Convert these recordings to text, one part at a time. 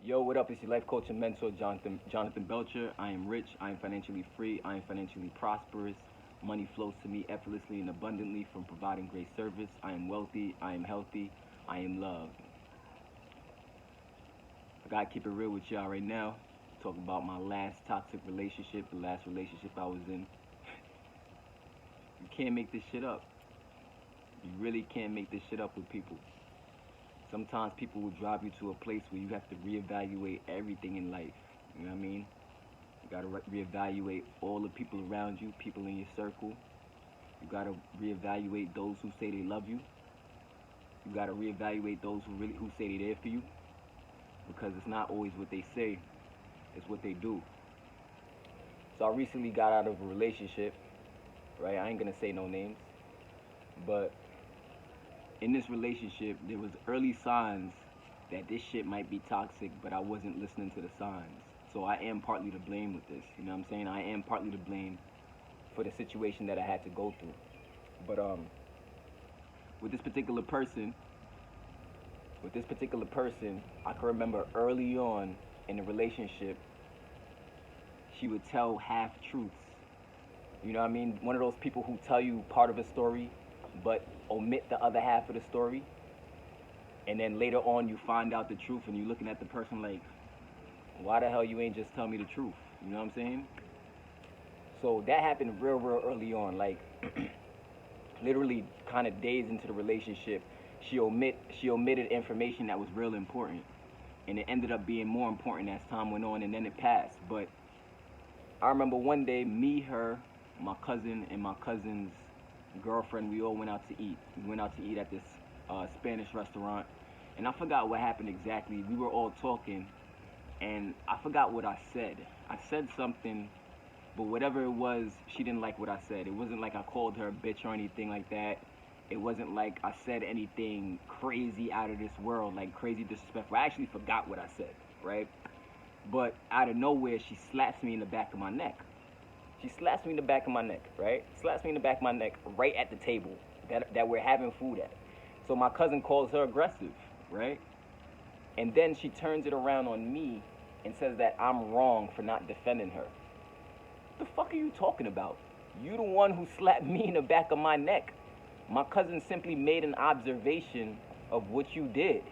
Yo, what up? It's your life coach and mentor, Jonathan Belcher. I am rich. I am financially free. I am financially prosperous. Money flows to me effortlessly and abundantly from providing great service. I am wealthy. I am healthy. I am loved. I gotta keep it real with y'all right now. Talk about my last toxic relationship, the last relationship I was in. You can't make this shit up. You really can't make this shit up with people. Sometimes people will drive you to a place where you have to reevaluate everything in life. You know what I mean? You gotta reevaluate all the people around you, people in your circle. You gotta reevaluate those who say they love you. You gotta reevaluate those who say they're there for you. Because it's not always what they say, it's what they do. So I recently got out of a relationship, right? I ain't gonna say no names, but in this relationship, there was early signs that this shit might be toxic, but I wasn't listening to the signs. So I am partly to blame with this. You know what I'm saying? I am partly to blame for the situation that I had to go through. But with this particular person, I can remember early on in the relationship, she would tell half truths. You know what I mean? One of those people who tell you part of a story, but omit the other half of the story. And then later on you find out the truth and you're looking at the person like, why the hell you ain't just tell me the truth? You know what I'm saying? So that happened real early on, like literally kind of days into the relationship. She omitted information that was real important. And it ended up being more important as time went on and then it passed. But I remember one day, me, her, my cousin, and my cousin's girlfriend, we all went out to eat. We went out to eat at this Spanish restaurant, and I forgot what happened exactly. We were all talking, and I forgot what I said. I said something, but whatever it was, she didn't like what I said. It wasn't like I called her a bitch or anything like that. It wasn't like I said anything crazy out of this world, like crazy disrespectful. I actually forgot what I said, right? But out of nowhere, she slaps me in the back of my neck. She slaps me in the back of my neck, right? Slaps me in the back of my neck right at the table that we're having food at. So my cousin calls her aggressive, right? And then she turns it around on me and says that I'm wrong for not defending her. What the fuck are you talking about? You the one who slapped me in the back of my neck. My cousin simply made an observation of what you did.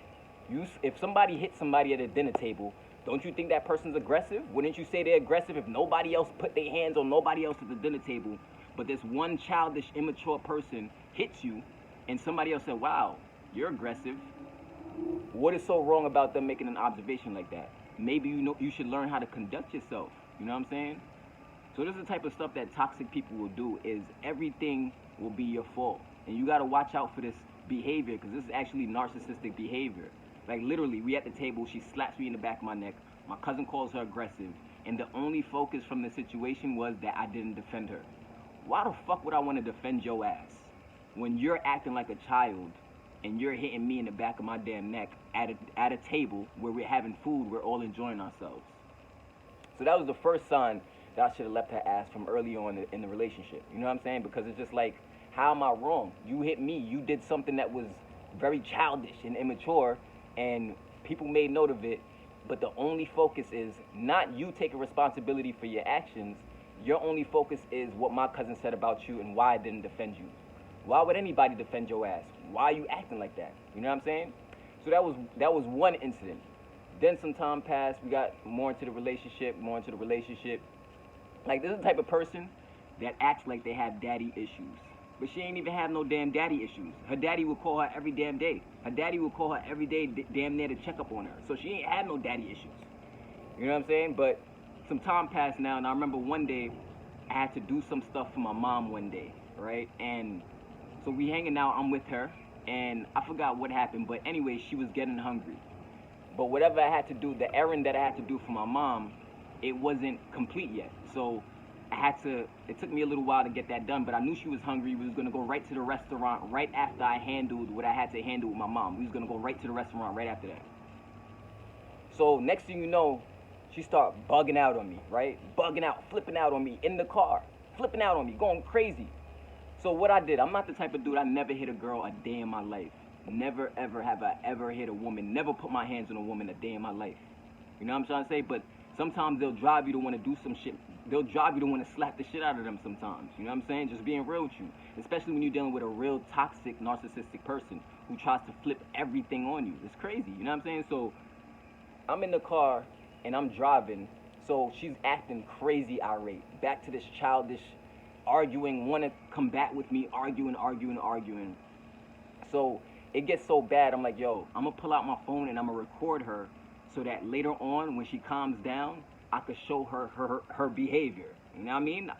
If somebody hit somebody at a dinner table, don't you think that person's aggressive? Wouldn't you say they're aggressive if nobody else put their hands on nobody else at the dinner table, but this one childish, immature person hits you, and somebody else said, wow, you're aggressive? What is so wrong about them making an observation like that? Maybe you should learn how to conduct yourself. You know what I'm saying? So this is the type of stuff that toxic people will do, is everything will be your fault. And you got to watch out for this behavior, because this is actually narcissistic behavior. Like literally, we at the table, she slaps me in the back of my neck. My cousin calls her aggressive. And the only focus from the situation was that I didn't defend her. Why the fuck would I want to defend your ass when you're acting like a child and you're hitting me in the back of my damn neck at a table where we're having food, we're all enjoying ourselves? So that was the first sign that I should have left her ass from early on in the relationship. You know what I'm saying? Because it's just like, how am I wrong? You hit me. You did something that was very childish and immature, and people made note of it, but the only focus is not you taking responsibility for your actions. Your only focus is what my cousin said about you and why I didn't defend you. Why would anybody defend your ass? Why are you acting like that? You know what I'm saying? So that was one incident. Then some time passed, we got more into the relationship. Like, this is the type of person that acts like they have daddy issues. But she ain't even have no damn daddy issues. Her daddy would call her every damn day. Her daddy would call her every day damn near to check up on her. So she ain't had no daddy issues. You know what I'm saying? But some time passed now, and I remember one day I had to do some stuff for my mom one day, right? And so we hanging out, I'm with her, and I forgot what happened. But anyway, she was getting hungry. But whatever I had to do, the errand that I had to do for my mom, it wasn't complete yet. So it took me a little while to get that done, but I knew she was hungry. We was going to go right to the restaurant right after I handled what I had to handle with my mom. We was going to go right to the restaurant right after that. So next thing you know, she started bugging out on me, right? Bugging out, flipping out on me in the car, flipping out on me, going crazy. So what I did, I'm not the type of dude, I never hit a girl a day in my life. Never, ever have I ever hit a woman, never put my hands on a woman a day in my life. You know what I'm trying to say? But sometimes they'll drive you to want to do some shit. They'll drive you to want to slap the shit out of them sometimes. You know what I'm saying? Just being real with you. Especially when you're dealing with a real toxic, narcissistic person who tries to flip everything on you. It's crazy. You know what I'm saying? So I'm in the car and I'm driving. So she's acting crazy irate. Back to this childish arguing, want to combat with me, arguing. So it gets so bad, I'm like, yo, I'm going to pull out my phone and I'm going to record her so that later on when she calms down, I could show her behavior. You know what I mean?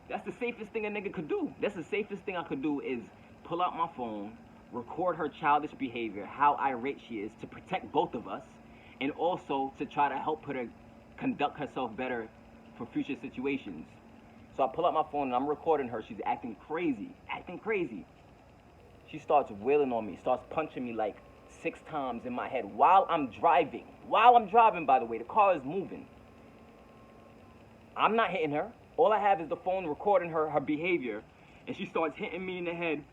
That's the safest thing a nigga could do. That's the safest thing I could do is pull out my phone, record her childish behavior, how irate she is, to protect both of us, and also to try to help her to conduct herself better for future situations. So I pull out my phone and I'm recording her. She's acting crazy. She starts wailing on me, starts punching me like 6 times in my head while I'm driving. While I'm driving, by the way, the car is moving. I'm not hitting her. All I have is the phone recording her behavior, and she starts hitting me in the head,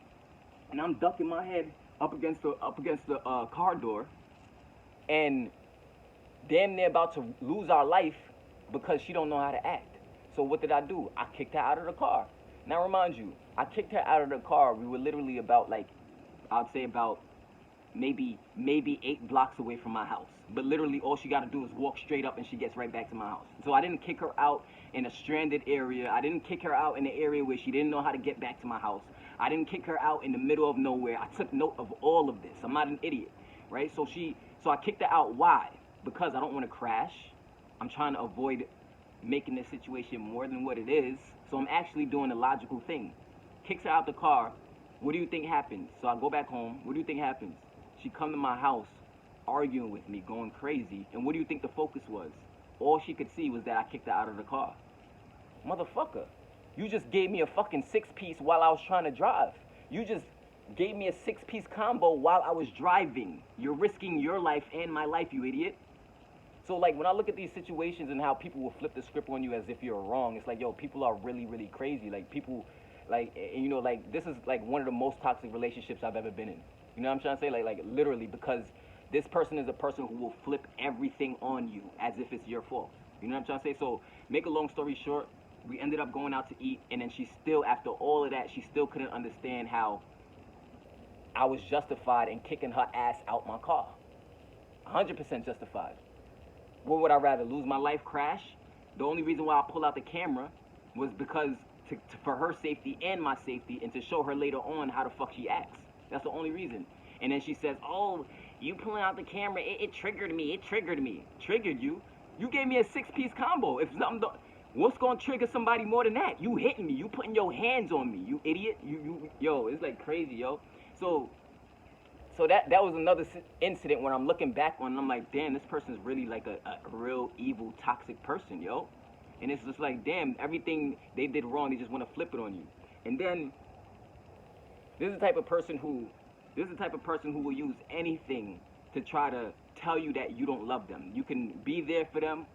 and I'm ducking my head up against the car door, and damn near about to lose our life because she don't know how to act. So what did I do? I kicked her out of the car. Now remind you, I kicked her out of the car. We were literally about I'd say about maybe 8 blocks away from my house. But literally all she got to do is walk straight up and she gets right back to my house. So I didn't kick her out in a stranded area. I didn't kick her out in an area where she didn't know how to get back to my house. I didn't kick her out in the middle of nowhere. I took note of all of this. I'm not an idiot, right? So I kicked her out. Why? Because I don't want to crash. I'm trying to avoid making this situation more than what it is. So I'm actually doing the logical thing. Kicks her out the car. What do you think happens? So I go back home. What do you think happens? She come to my house arguing with me, going crazy. And what do you think the focus was? All she could see was that I kicked her out of the car. Motherfucker, you just gave me a fucking 6-piece while I was trying to drive. You just gave me a 6-piece combo while I was driving. You're risking your life and my life, you idiot. So like when I look at these situations and how people will flip the script on you as if you're wrong, it's like, yo, people are really, really crazy. Like people, like, you know, like this is like one of the most toxic relationships I've ever been in. You know what I'm trying to say? Like literally, because this person is a person who will flip everything on you as if it's your fault. You know what I'm trying to say? So make a long story short, we ended up going out to eat, and then she still, after all of that, she still couldn't understand how I was justified in kicking her ass out my car. 100% justified. What would I rather, lose my life, crash? The only reason why I pull out the camera was because for her safety and my safety, and to show her later on how the fuck she acts. That's the only reason. And then she says, oh, you pulling out the camera, it triggered me. Triggered you? You gave me a 6-piece combo. If something, what's gonna trigger somebody more than that? You hitting me, you putting your hands on me, you idiot. Yo, it's like crazy, yo. So that was another incident when I'm looking back on, and I'm like, damn, this person's really like a real evil, toxic person, yo. And it's just like, damn, everything they did wrong, they just want to flip it on you. And then this is the type of person who will use anything to try to tell you that you don't love them. You can be there for them.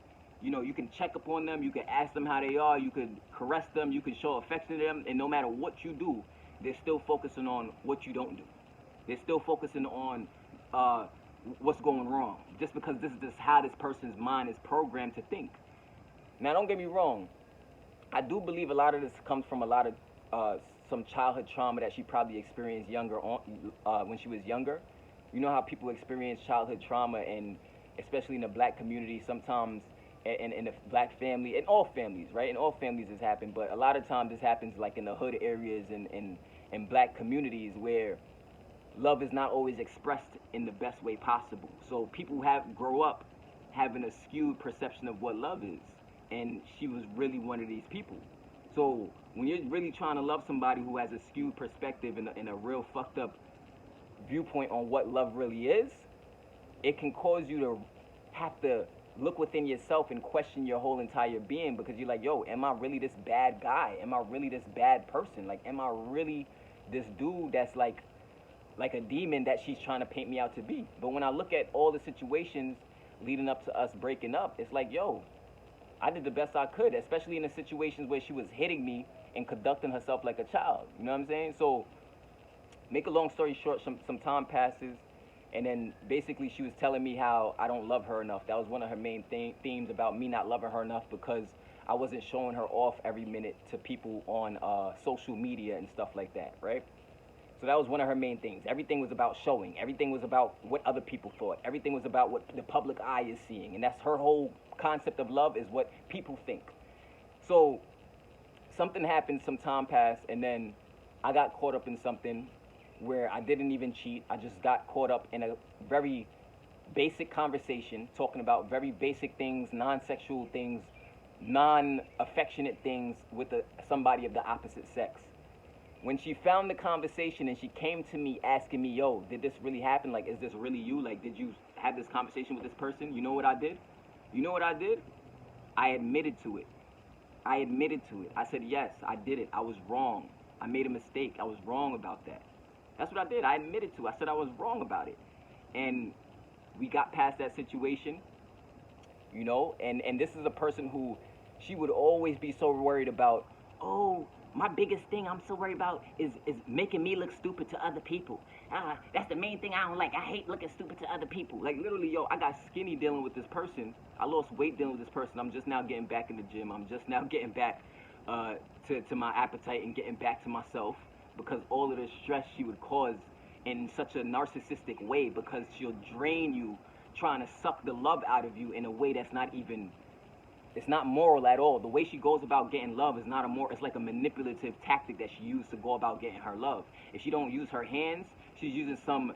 You know, you can check up on them. You can ask them how they are. You can caress them. You can show affection to them. And no matter what you do, they're still focusing on what you don't do. They're still focusing on what's going wrong. Just because this is just how this person's mind is programmed to think. Now, don't get me wrong. I do believe a lot of this comes from a lot of some childhood trauma that she probably experienced when she was younger. You know how people experience childhood trauma, and especially in the black community, sometimes in the black family, in all families, right? In all families this happens, but a lot of times this happens like in the hood areas and in black communities where love is not always expressed in the best way possible. So people grow up having a skewed perception of what love is, and she was really one of these people. So when you're really trying to love somebody who has a skewed perspective and a real fucked up viewpoint on what love really is, it can cause you to have to look within yourself and question your whole entire being, because you're like, yo, am I really this bad guy? Am I really this bad person? Like, am I really this dude that's like a demon that she's trying to paint me out to be? But when I look at all the situations leading up to us breaking up, it's like, yo, I did the best I could, especially in the situations where she was hitting me and conducting herself like a child. You know what I'm saying? So make a long story short, some time passes, And then basically she was telling me how I don't love her enough. That was one of her main themes about me not loving her enough because I wasn't showing her off every minute to people on social media and stuff like that, right? So that was one of her main things. Everything was about showing. Everything was about what other people thought. Everything was about what the public eye is seeing. And that's her whole concept of love, is what people think. So something happened, some time passed, and then I got caught up in something where I didn't even cheat. I just got caught up in a very basic conversation talking about very basic things, non-sexual things, non-affectionate things with somebody of the opposite sex. When she found the conversation and she came to me asking me, yo, did this really happen? Like, is this really you? Like, did you have this conversation with this person? You know what I did? You know what I did? I admitted to it. I admitted to it. I said, yes, I did it. I was wrong. I made a mistake. I was wrong about that. That's what I did. I admitted to it. I said I was wrong about it. And we got past that situation, you know, and this is a person who, she would always be so worried about, oh, my biggest thing I'm so worried about is making me look stupid to other people. That's the main thing I don't like. I hate looking stupid to other people. Like, literally, yo, I got skinny dealing with this person. I lost weight dealing with this person. I'm just now getting back in the gym. I'm just now getting back to my appetite and getting back to myself, because all of the stress she would cause in such a narcissistic way, because she'll drain you, trying to suck the love out of you in a way that's not even, it's not moral at all. The way she goes about getting love is not a moral. It's like a manipulative tactic that she used to go about getting her love. If she don't use her hands, she's using some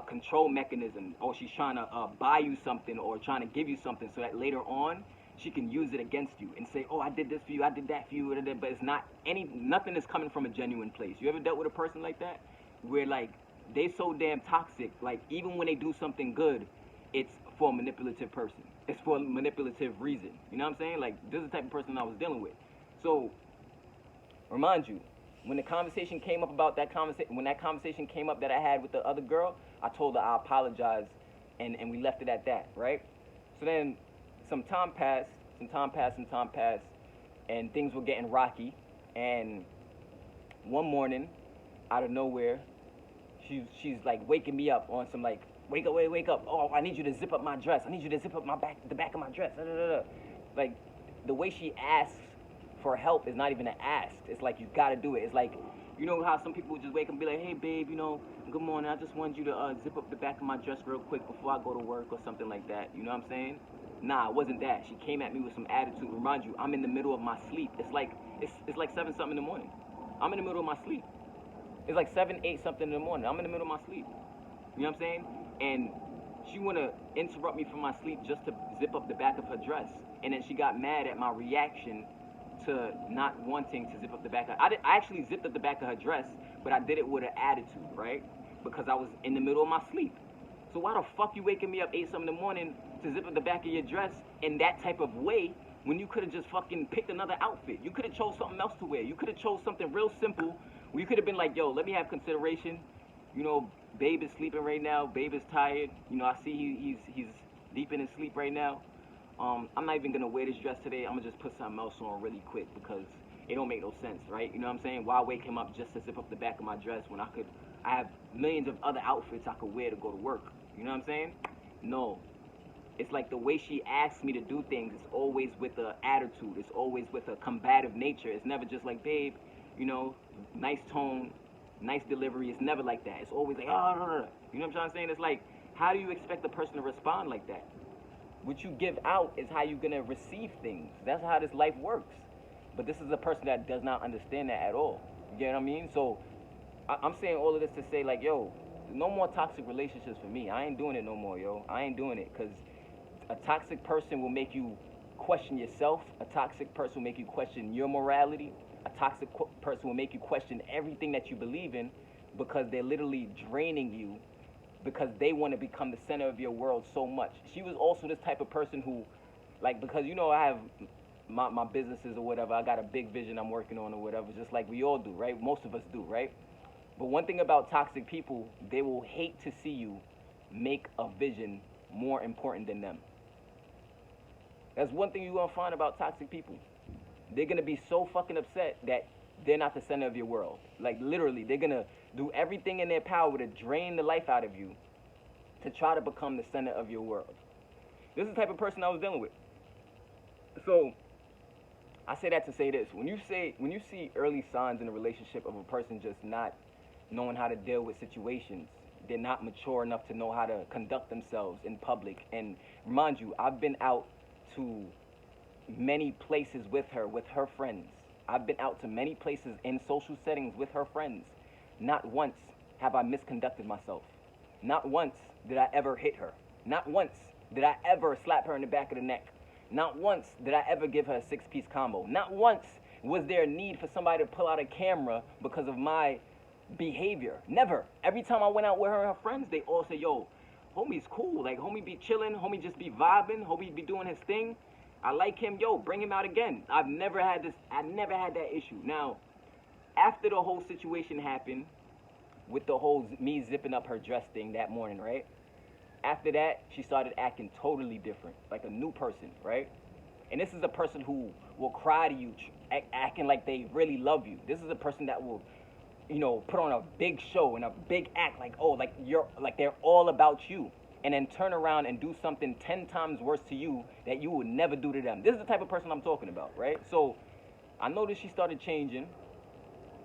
control mechanism, or she's trying to buy you something or trying to give you something so that later on she can use it against you and say, oh, I did this for you, I did that for you, but it's not nothing is coming from a genuine place. You ever dealt with a person like that, where like they so damn toxic, like even when they do something good, it's for a manipulative person. It's for a manipulative reason. You know what I'm saying? Like, this is the type of person I was dealing with. So, remind you, when the conversation came up about that conversation, when that conversation came up that I had with the other girl, I told her I apologized, and we left it at that, right? So then, some time passed, and things were getting rocky, and one morning, out of nowhere, she's like waking me up on some like, wake up. Oh, I need you to zip up my dress. I need you to zip up the back of my dress. Da, da, da, da. Like, the way she asks for help is not even an ask. It's like, you gotta do it. It's like, you know how some people just wake up and be like, hey, babe, you know, good morning. I just wanted you to zip up the back of my dress real quick before I go to work or something like that. You know what I'm saying? Nah, it wasn't that. She came at me with some attitude. Remind you, I'm in the middle of my sleep. It's like 7 something in the morning. I'm in the middle of my sleep. It's like 7, 8 something in the morning. I'm in the middle of my sleep. You know what I'm saying? And she want to interrupt me from my sleep just to zip up the back of her dress. And then she got mad at my reaction to not wanting to zip up the back. I actually zipped up the back of her dress, but I did it with an attitude, right? Because I was in the middle of my sleep. So why the fuck you waking me up 8 something in the morning to zip up the back of your dress in that type of way, when you could have just fucking picked another outfit? You could have chose something else to wear. You could have chose something real simple. Where you could have been like, yo, let me have consideration. You know, babe is sleeping right now. Babe is tired. You know, I see he's deep in his sleep right now. I'm not even gonna wear this dress today. I'm gonna just put something else on really quick because it don't make no sense, right? You know what I'm saying? Why wake him up just to zip up the back of my dress when I have millions of other outfits I could wear to go to work? You know what I'm saying? No. It's like the way she asks me to do things, it's always with an attitude. It's always with a combative nature. It's never just like, babe, you know, nice tone, nice delivery. It's never like that. It's always like, oh, no, no, no. You know what I'm trying to say? It's like, how do you expect the person to respond like that? What you give out is how you're going to receive things. That's how this life works. But this is a person that does not understand that at all. You get what I mean? So I'm saying all of this to say, like, yo, no more toxic relationships for me. I ain't doing it no more, yo. I ain't doing it, because a toxic person will make you question yourself. A toxic person will make you question your morality. A toxic person will make you question everything that you believe in, because they're literally draining you, because they want to become the center of your world so much. She was also this type of person who, like, because, you know, I have my businesses or whatever. I got a big vision I'm working on or whatever, just like we all do, right? Most of us do, right? But one thing about toxic people, they will hate to see you make a vision more important than them. That's one thing you're going to find about toxic people. They're going to be so fucking upset that they're not the center of your world. Like, literally, they're going to do everything in their power to drain the life out of you to try to become the center of your world. This is the type of person I was dealing with. So I say that to say this: when you see early signs in a relationship of a person just not knowing how to deal with situations, they're not mature enough to know how to conduct themselves in public. And remind you, I've been out to many places with her friends. I've been out to many places in social settings with her friends. Not once have I misconducted myself. Not once did I ever hit her. Not once did I ever slap her in the back of the neck. Not once did I ever give her a 6-piece combo. Not once was there a need for somebody to pull out a camera because of my behavior. Never. Every time I went out with her and her friends, they all say, yo, homie's cool. Like, homie be chilling. Homie just be vibing. Homie be doing his thing. I like him. Yo, bring him out again. I never had that issue. Now, after the whole situation happened with the whole me zipping up her dress thing that morning, right? After that, she started acting totally different, like a new person, right? And this is a person who will cry to you, acting like they really love you. This is a person that will, put on a big show and a big act, like, oh, like they're all about you, and then turn around and do something 10 times worse to you that you would never do to them. This is the type of person I'm talking about, right? So I noticed she started changing.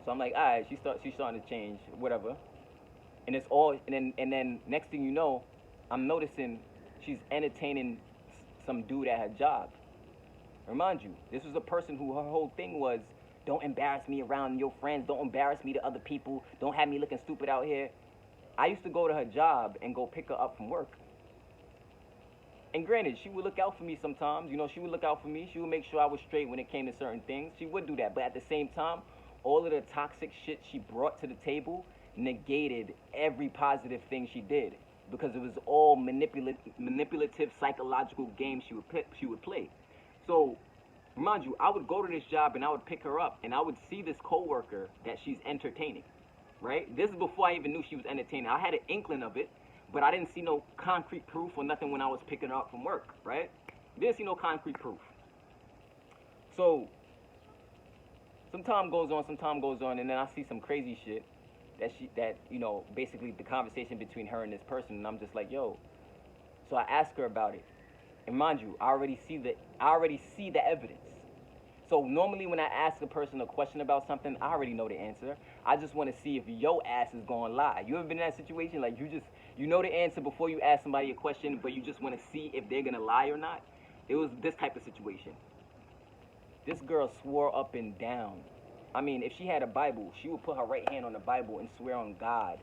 So I'm like, all right, she's starting to change, whatever. And it's all, and then next thing you know, I'm noticing she's entertaining some dude at her job. Remind you, this was a person who her whole thing was, don't embarrass me around your friends, don't embarrass me to other people, don't have me looking stupid out here. I used to go to her job and go pick her up from work. And granted, she would look out for me sometimes. She would look out for me. She would make sure I was straight when it came to certain things. She would do that. But at the same time, all of the toxic shit she brought to the table negated every positive thing she did, because it was all manipulative psychological games she would play. So, remind you, I would go to this job and I would pick her up and I would see this coworker that she's entertaining, right? This is before I even knew she was entertaining. I had an inkling of it, but I didn't see no concrete proof or nothing when I was picking her up from work, right? Didn't see no concrete proof. So, some time goes on, and then I see some crazy shit basically the conversation between her and this person, and I'm just like, yo. So I ask her about it, and mind you, I already see the evidence. So normally when I ask a person a question about something, I already know the answer. I just want to see if your ass is gonna lie. You ever been in that situation? Like, you know the answer before you ask somebody a question, but you just want to see if they're gonna lie or not. It was this type of situation. This girl swore up and down. I mean, if she had a Bible, she would put her right hand on the Bible and swear on God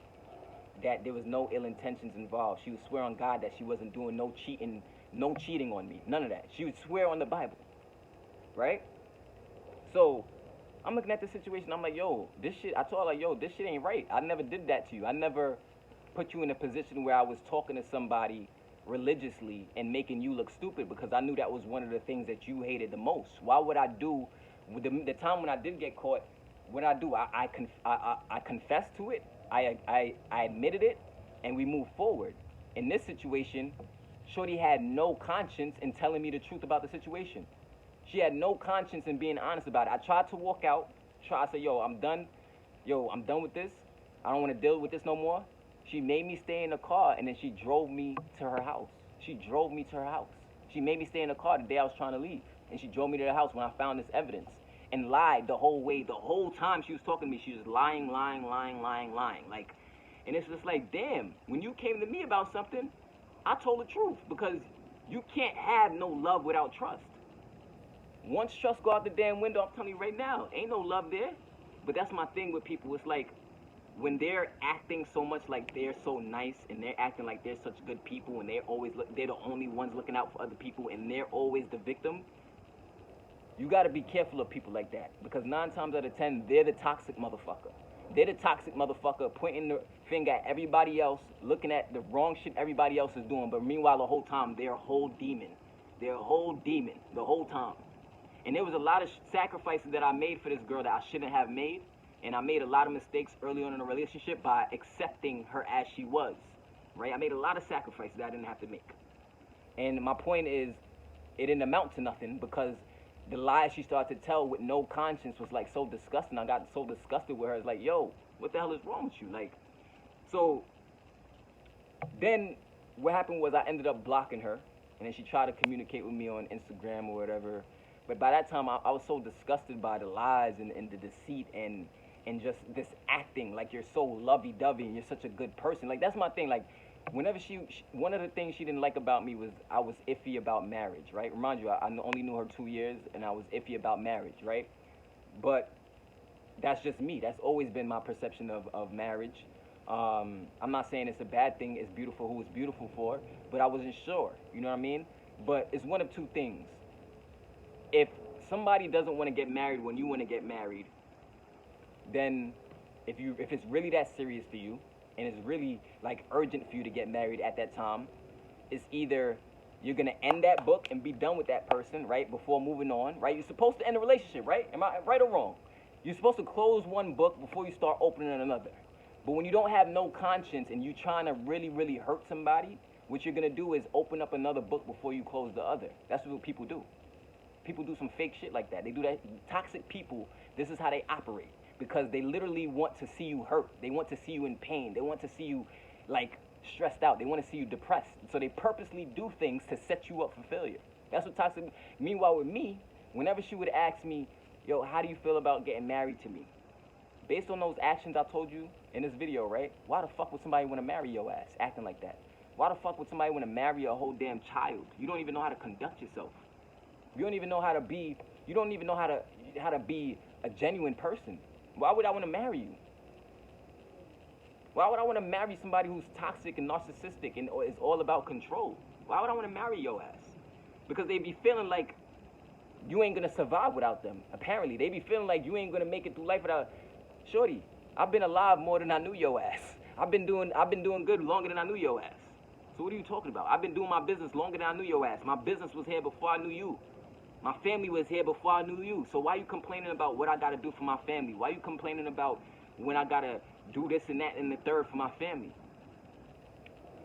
that there was no ill intentions involved. She would swear on God that she wasn't doing no cheating on me. None of that. She would swear on the Bible, right? So I'm looking at the situation. I'm like, yo, I told her, like, yo, this shit ain't right. I never did that to you. I never put you in a position where I was talking to somebody religiously and making you look stupid, because I knew that was one of the things that you hated the most. Why would I do, the time when I did get caught, what I do, I confessed to it, I admitted it, and we moved forward. In this situation, Shorty had no conscience in telling me the truth about the situation. She had no conscience in being honest about it. I tried to walk out, I said, I'm done with this. I don't want to deal with this no more. She made me stay in the car, and then she drove me to her house. She made me stay in the car the day I was trying to leave. And she drove me to the house when I found this evidence. And lied the whole way. The whole time she was talking to me, she was lying. Like, and it's just like, damn, when you came to me about something, I told the truth. Because you can't have no love without trust. Once trust go out the damn window, I'm telling you right now, ain't no love there. But that's my thing with people. It's like, when they're acting so much like they're so nice, and they're acting like they're such good people, and they're the only ones looking out for other people, and they're always the victim, you got to be careful of people like that, because 9 times out of 10, they're the toxic motherfucker. They're the toxic motherfucker pointing the finger at everybody else, looking at the wrong shit everybody else is doing, but meanwhile the whole time they're a whole demon. They're a whole demon the whole time. And there was a lot of sacrifices that I made for this girl that I shouldn't have made. And I made a lot of mistakes early on in a relationship by accepting her as she was, right? I made a lot of sacrifices that I didn't have to make. And my point is, it didn't amount to nothing, because the lies she started to tell with no conscience was like so disgusting. I got so disgusted with her. It's like, yo, what the hell is wrong with you? Like, so then what happened was I ended up blocking her, and then she tried to communicate with me on Instagram or whatever. But by that time, I was so disgusted by the lies and the deceit and just this acting like you're so lovey-dovey and you're such a good person. Like, that's my thing. Like, whenever one of the things she didn't like about me was I was iffy about marriage, right? Remind you, I only knew her 2 years, and I was iffy about marriage, right? But that's just me. That's always been my perception of marriage. I'm not saying it's a bad thing. It's beautiful who it's beautiful for, but I wasn't sure. You know what I mean? But it's one of two things. If somebody doesn't want to get married when you want to get married, then if it's really that serious for you and it's really like urgent for you to get married at that time, it's either you're gonna end that book and be done with that person, right, before moving on, right? You're supposed to end a relationship, right? Am I right or wrong? You're supposed to close one book before you start opening another. But when you don't have no conscience and you trying to really, really hurt somebody, what you're gonna do is open up another book before you close the other. That's what people do. People do some fake shit like that. They do that. Toxic people, this is how they operate. Because they literally want to see you hurt. They want to see you in pain. They want to see you, like, stressed out. They want to see you depressed. So they purposely do things to set you up for failure. That's what toxic... Meanwhile, with me, whenever she would ask me, yo, how do you feel about getting married to me? Based on those actions I told you in this video, right? Why the fuck would somebody want to marry your ass acting like that? Why the fuck would somebody want to marry a whole damn child? You don't even know how to conduct yourself. You don't even know how to be... You don't even know how to be a genuine person. Why would I want to marry you? Why would I want to marry somebody who's toxic and narcissistic and is all about control? Why would I want to marry your ass? Because they be feeling like you ain't going to survive without them. Apparently, they be feeling like you ain't going to make it through life without... Shorty, I've been alive more than I knew your ass. I've been doing good longer than I knew your ass. So what are you talking about? I've been doing my business longer than I knew your ass. My business was here before I knew you. My family was here before I knew you. So why are you complaining about what I got to do for my family? Why are you complaining about when I got to do this and that and the third for my family?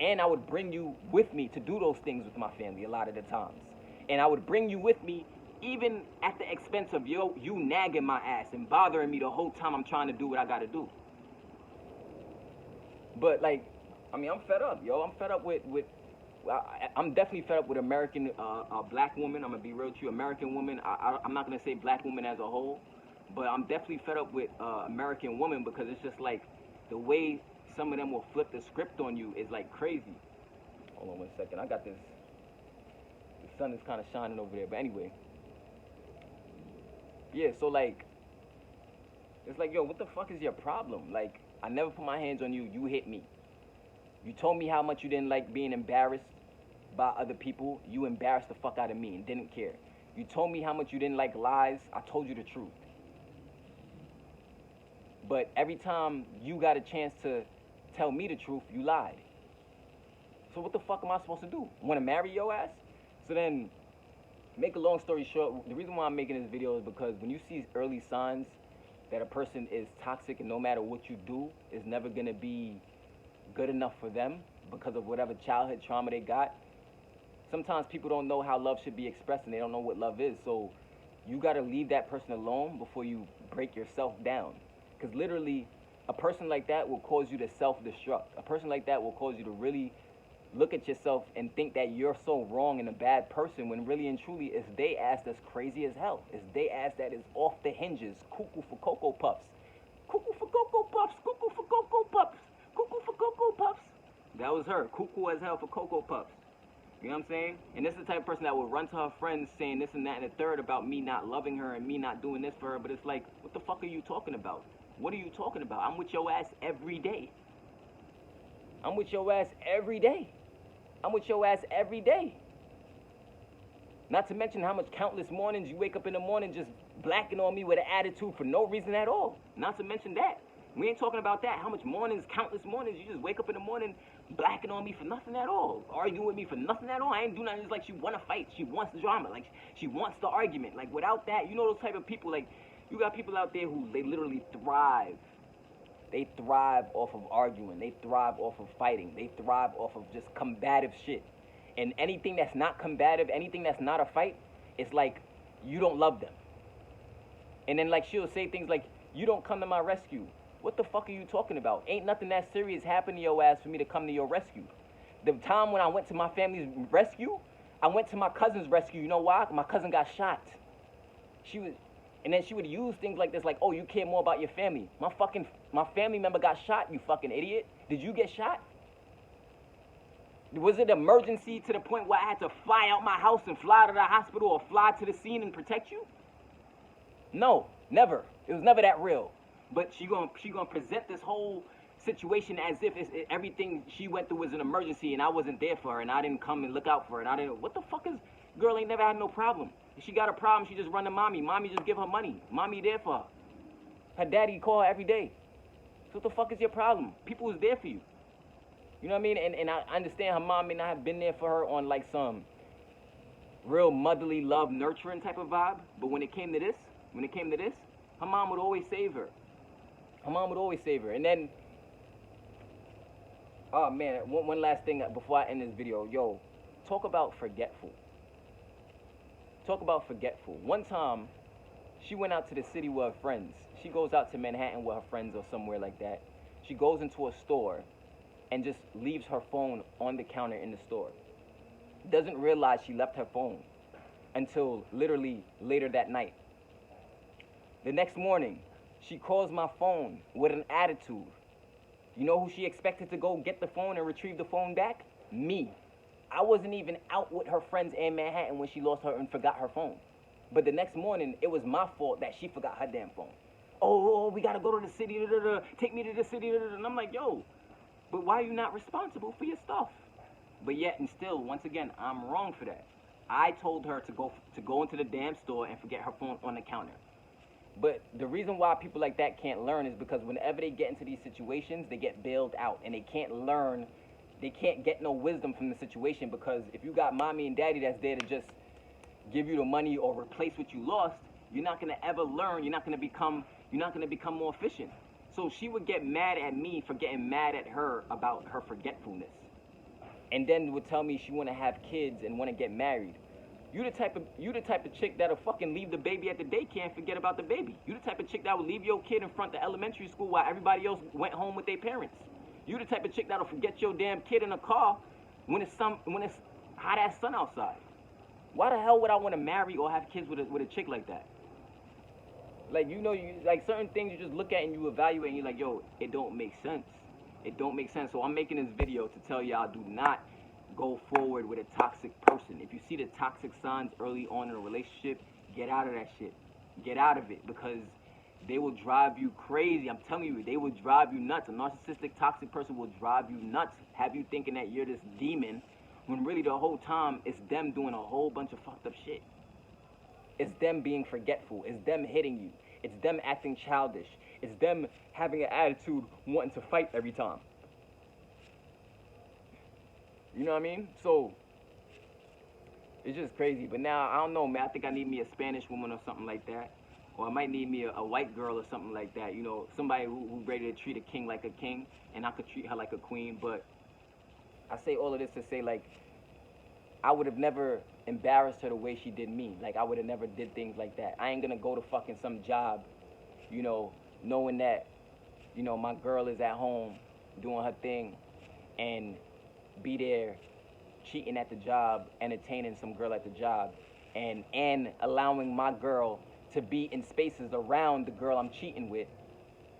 And I would bring you with me to do those things with my family a lot of the times. And I would bring you with me even at the expense of you nagging my ass and bothering me the whole time I'm trying to do what I got to do. But, like, I mean, I'm fed up, yo. I'm fed up with I'm definitely fed up with American black women. I'm going to be real to you. American women, I'm not going to say black women as a whole, but I'm definitely fed up with American women because it's just like the way some of them will flip the script on you is like crazy. Hold on 1 second. I got this. The sun is kind of shining over there. But anyway. Yeah, so like, it's like, yo, what the fuck is your problem? Like, I never put my hands on you. You hit me. You told me how much you didn't like being embarrassed by other people. You embarrassed the fuck out of me and didn't care. You told me how much you didn't like lies. I told you the truth. But every time you got a chance to tell me the truth, you lied. So what the fuck am I supposed to do? Want to marry your ass? So then, make a long story short, the reason why I'm making this video is because when you see early signs that a person is toxic and no matter what you do, is never going to be good enough for them because of whatever childhood trauma they got. Sometimes people don't know how love should be expressed and they don't know what love is. So you got to leave that person alone before you break yourself down. Because literally, a person like that will cause you to self-destruct. A person like that will cause you to really look at yourself and think that you're so wrong and a bad person when really and truly it's they ass that's crazy as hell. It's they ass that is off the hinges. Cuckoo for Cocoa Puffs. Cuckoo for Cocoa Puffs. Cuckoo for Cocoa Puffs. Cuckoo for Cocoa Puffs. That was her. Cuckoo as hell for Cocoa Puffs. You know what I'm saying? And this is the type of person that will run to her friends saying this and that and the third about me not loving her and me not doing this for her. But it's like, what the fuck are you talking about? What are you talking about? I'm with your ass every day. I'm with your ass every day. I'm with your ass every day. Not to mention how much countless mornings you wake up in the morning just blacking on me with an attitude for no reason at all. Not to mention that. We ain't talking about that. How much mornings, countless mornings, you just wake up in the morning blacking on me for nothing at all. Arguing with me for nothing at all. I ain't doing nothing. It's like she want to fight. She wants the drama. Like, she wants the argument. Like, without that, you know those type of people, like, you got people out there who, they literally thrive. They thrive off of arguing. They thrive off of fighting. They thrive off of just combative shit. And anything that's not combative, anything that's not a fight, it's like, you don't love them. And then, like, she'll say things like, you don't come to my rescue. What the fuck are you talking about? Ain't nothing that serious happened to your ass for me to come to your rescue. The time when I went to my family's rescue, I went to my cousin's rescue. You know why? My cousin got shot. She was, and then she would use things like this, like, oh, you care more about your family. My family member got shot, you fucking idiot. Did you get shot? Was it emergency to the point where I had to fly out my house and fly to the hospital or fly to the scene and protect you? No, never. It was never that real. But she gonna present this whole situation as if everything she went through was an emergency and I wasn't there for her and I didn't come and look out for her and I didn't. What the fuck is? Girl ain't never had no problem. If she got a problem, she just run to mommy. Mommy just give her money. Mommy there for her. Her daddy call her every day. So what the fuck is your problem? People was there for you. You know what I mean? And I understand her mom may not have been there for her on like some real motherly love, nurturing type of vibe. But when it came to this, her mom would always save her. Her mom would always save her. And then, oh man, one last thing before I end this video. Yo, talk about forgetful. Talk about forgetful. One time, she went out to the city with her friends. She goes out to Manhattan with her friends or somewhere like that. She goes into a store and just leaves her phone on the counter in the store. Doesn't realize she left her phone until literally later that night. The next morning, she calls my phone with an attitude. You know who she expected to go get the phone and retrieve the phone back? Me. I wasn't even out with her friends in Manhattan when she lost her and forgot her phone. But the next morning, it was my fault that she forgot her damn phone. Oh, we gotta go to the city, take me to the city, and I'm like, yo, but why are you not responsible for your stuff? But yet and still, once again, I'm wrong for that. I told her to go into the damn store and forget her phone on the counter. But the reason why people like that can't learn is because whenever they get into these situations, they get bailed out and they can't learn. They can't get no wisdom from the situation because if you got mommy and daddy that's there to just give you the money or replace what you lost, you're not gonna ever learn. You're not gonna become more efficient. So she would get mad at me for getting mad at her about her forgetfulness, and then would tell me she want to have kids and want to get married. You the type of chick that'll fucking leave the baby at the daycare and forget about the baby. You the type of chick that will leave your kid in front of elementary school while everybody else went home with their parents. You the type of chick that'll forget your damn kid in a car when it's hot ass sun outside. Why the hell would I want to marry or have kids with a chick like that? Like, you know, like certain things you just look at and you evaluate and you're like, yo, it don't make sense. It don't make sense. So I'm making this video to tell y'all, do not go forward with a toxic person. If you see the toxic signs early on in a relationship, get out of that shit. Get out of it because they will drive you crazy. I'm telling you, they will drive you nuts. A narcissistic, toxic person will drive you nuts. Have you thinking that you're this demon when really the whole time it's them doing a whole bunch of fucked up shit. It's them being forgetful. It's them hitting you. It's them acting childish. It's them having an attitude wanting to fight every time. You know what I mean? So, it's just crazy. But now, I don't know, man. I think I need me a Spanish woman or something like that. Or I might need me a white girl or something like that. You know, somebody who's ready to treat a king like a king. And I could treat her like a queen. But I say all of this to say, like, I would have never embarrassed her the way she did me. Like, I would have never did things like that. I ain't gonna go to fucking some job, you know, knowing that, you know, my girl is at home doing her thing and be there cheating at the job, entertaining some girl at the job, and allowing my girl to be in spaces around the girl I'm cheating with.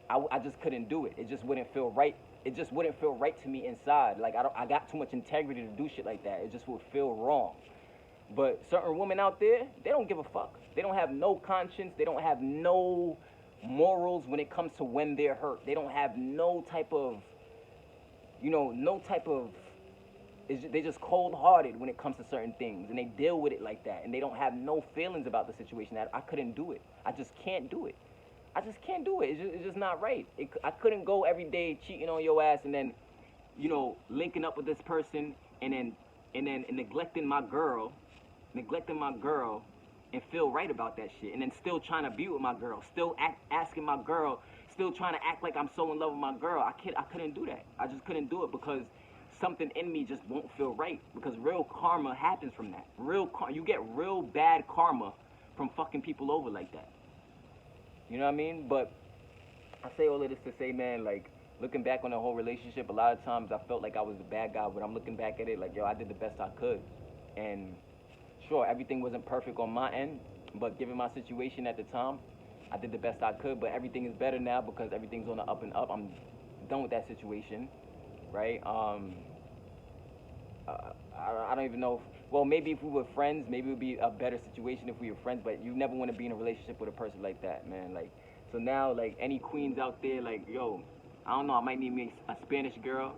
I just couldn't do it. It just wouldn't feel right. It just wouldn't feel right to me inside. Like, I got too much integrity to do shit like that. It just would feel wrong. But certain women out there, they don't give a fuck. They don't have no conscience. They don't have no morals when it comes to when they're hurt. They don't have no type of, you know, they just cold-hearted when it comes to certain things. And they deal with it like that. And they don't have no feelings about the situation. That I couldn't do it. I just can't do it. I just can't do it. It's just not right. I couldn't go every day cheating on your ass and then, you know, linking up with this person and then neglecting my girl and feel right about that shit. And then still trying to be with my girl, still asking my girl, still trying to act like I'm so in love with my girl. I couldn't do that. I just couldn't do it because something in me just won't feel right. Because real karma happens from that. You get real bad karma from fucking people over like that. You know what I mean? But I say all of this to say, man, like, looking back on the whole relationship, a lot of times I felt like I was the bad guy, but I'm looking back at it like, yo, I did the best I could. And sure, everything wasn't perfect on my end, but given my situation at the time, I did the best I could. But everything is better now because everything's on the up and up. I'm done with that situation, right? I don't even know. Well, maybe if we were friends, maybe it would be a better situation if we were friends. But you never want to be in a relationship with a person like that, man. Like, so now, like, any queens out there, like, yo, I don't know, I might need me a Spanish girl.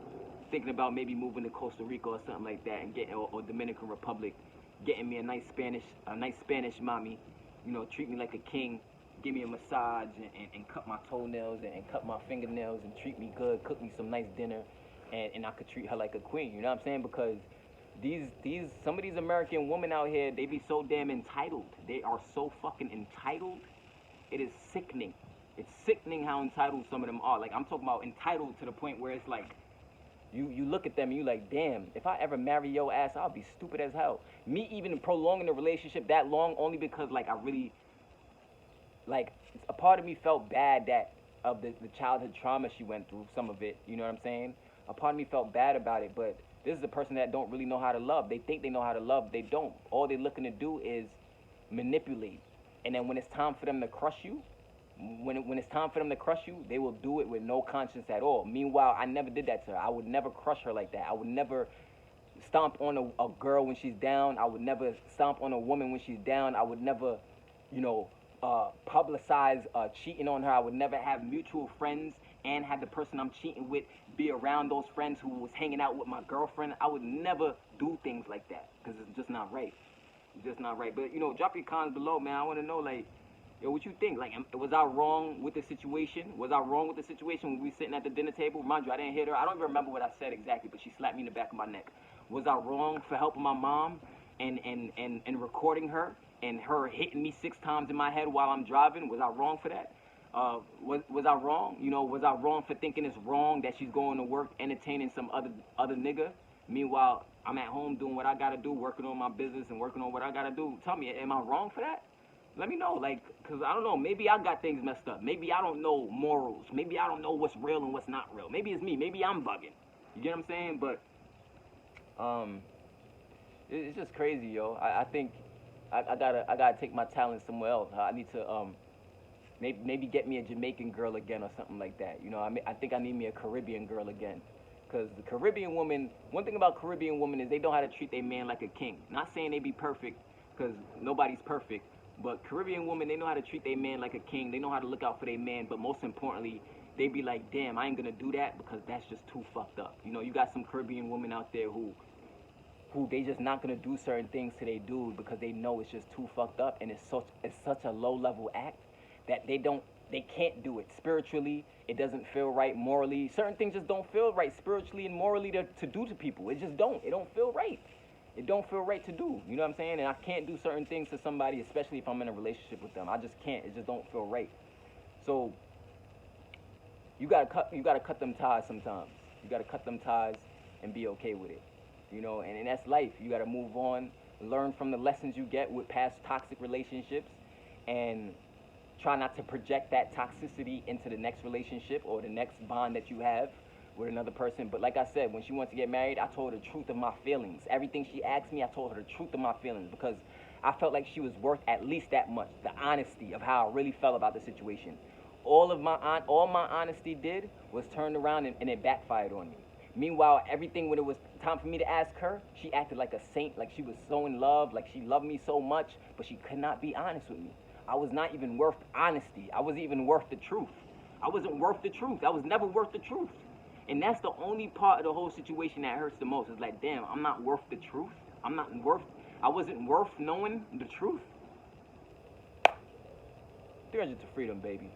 Thinking about maybe moving to Costa Rica or something like that, and getting or Dominican Republic, getting me a nice Spanish mommy. You know, treat me like a king, give me a massage and cut my toenails and cut my fingernails and treat me good, cook me some nice dinner, and I could treat her like a queen. You know what I'm saying? Because some of these American women out here, they be so damn entitled. They are so fucking entitled. It is sickening. It's sickening how entitled some of them are. Like, I'm talking about entitled to the point where it's like, you look at them and you like, damn, if I ever marry your ass, I'll be stupid as hell. Me even prolonging the relationship that long only because, like, I really, like, a part of me felt bad that of the childhood trauma she went through, some of it, you know what I'm saying? A part of me felt bad about it, but this is a person that don't really know how to love. They think they know how to love, they don't. All they're looking to do is manipulate. And then when it's time for them to crush you, when it's time for them to crush you, they will do it with no conscience at all. Meanwhile, I never did that to her. I would never crush her like that. I would never stomp on a girl when she's down. I would never stomp on a woman when she's down. I would never, you know, publicize cheating on her. I would never have mutual friends and have the person I'm cheating with be around those friends who was hanging out with my girlfriend. I would never do things like that because it's just not right. It's just not right. But, you know, drop your comments below, man. I want to know, like, yo, what you think? Like, was I wrong with the situation? Was I wrong with the situation when we were sitting at the dinner table? Mind you, I didn't hit her. I don't even remember what I said exactly, but she slapped me in the back of my neck. Was I wrong for helping my mom and recording her and her hitting me 6 times in my head while I'm driving? Was I wrong for that? Was I wrong? You know, was I wrong for thinking it's wrong that she's going to work entertaining some other nigga? Meanwhile, I'm at home doing what I gotta do, working on my business and working on what I gotta do. Tell me, am I wrong for that? Let me know, like, because I don't know, maybe I got things messed up. Maybe I don't know morals. Maybe I don't know what's real and what's not real. Maybe it's me. Maybe I'm bugging. You get what I'm saying? But it's just crazy, yo. I think I gotta take my talent somewhere else. I need to maybe get me a Jamaican girl again or something like that. You know, I think I need me a Caribbean girl again. Because the Caribbean woman, one thing about Caribbean women is they know how to treat their man like a king. Not saying they be perfect, because nobody's perfect. But Caribbean women, they know how to treat their man like a king. They know how to look out for their man. But most importantly, they be like, damn, I ain't going to do that because that's just too fucked up. You know, you got some Caribbean women out there who they just not going to do certain things to their dude because they know it's just too fucked up. And it's such a low-level act that they can't do it. Spiritually, it doesn't feel right. Morally, certain things just don't feel right spiritually and morally to do to people. It just don't. It don't feel right. It don't feel right to do. You know what I'm saying? And I can't do certain things to somebody, especially if I'm in a relationship with them. I just can't. It just don't feel right. So you gotta cut them ties sometimes. You gotta cut them ties and be okay with it. You know, and that's life. You gotta move on, learn from the lessons you get with past toxic relationships, and try not to project that toxicity into the next relationship or the next bond that you have with another person. But like I said, when she wanted to get married, I told her the truth of my feelings. Everything she asked me, I told her the truth of my feelings because I felt like she was worth at least that much, the honesty of how I really felt about the situation. All my honesty did was turn around and it backfired on me. Meanwhile, everything when it was time for me to ask her, she acted like a saint, like she was so in love, like she loved me so much, but she could not be honest with me. I was not even worth honesty. I wasn't even worth the truth. I wasn't worth the truth. I was never worth the truth. And that's the only part of the whole situation that hurts the most. It's like, damn, I'm not worth the truth. I wasn't worth knowing the truth. 300 to freedom, baby.